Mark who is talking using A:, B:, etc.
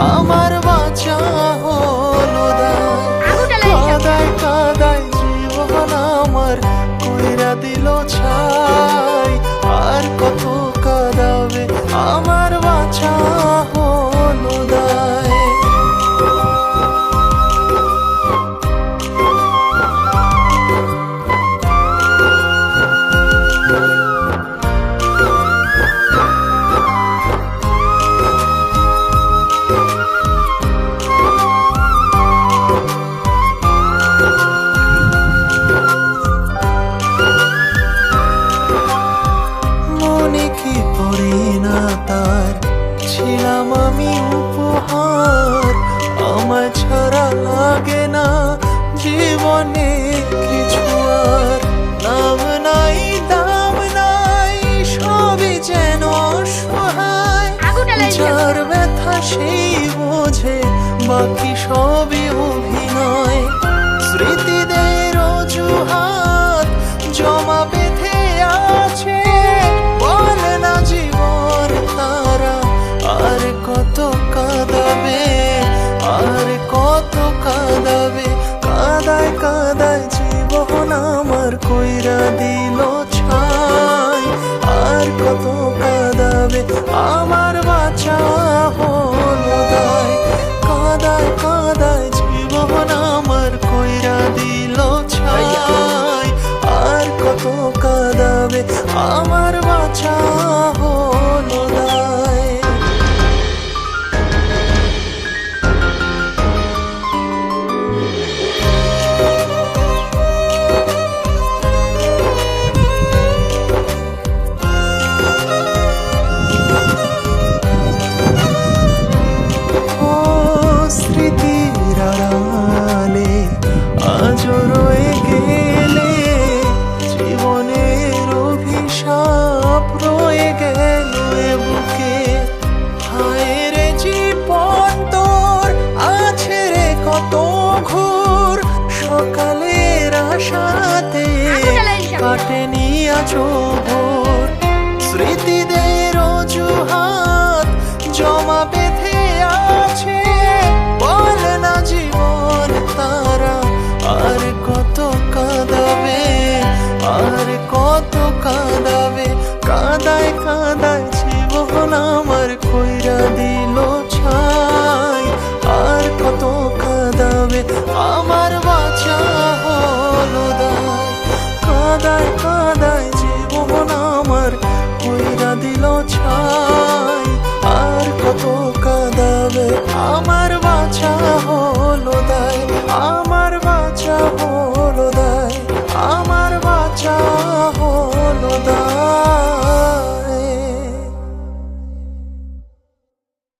A: আমার বাঁচা হলো দায়। কাদায় কাদায় জীবন আমার কইরা দিল ছাই, আর কত কাঁদাবে আমার বাঁচা হলো দায়। মনে কি পড়ে না তার ছিলাম আমি উপহার, আমার ছাড়া লাগে না জীবনে কিছু আর। নাম নাই দাম নাই সবই যেন অসহায়, যার ব্যথা সেই বোঝে বাকি সবই অভিনয়। স্মৃতিদের অজুহাত জমা বেঁধে আছে, বলে না জীবন তারা আর কত কাঁদাবে, আর কত কাঁদাবে। কাদায় কাদায় জীবন আমার কইরা দিল ছাই, আর কত কাঁদাবে আমার বাঁচা হলো দায়। কাদায় কাদায় জীবন আমার কইরা দিল ছাই, আর কত কাঁদাবে আমার বাঁচা হলো দায়। ও স্মৃতির আড়ালে আজও রয়ে গেলে, জীবনের অভিশাপ রয়ে গেল এ বুকে। হায় রে জীবন তোর আছে রে কত ঘোর, সকালের আশাতে কাটেনি আজও ভোর।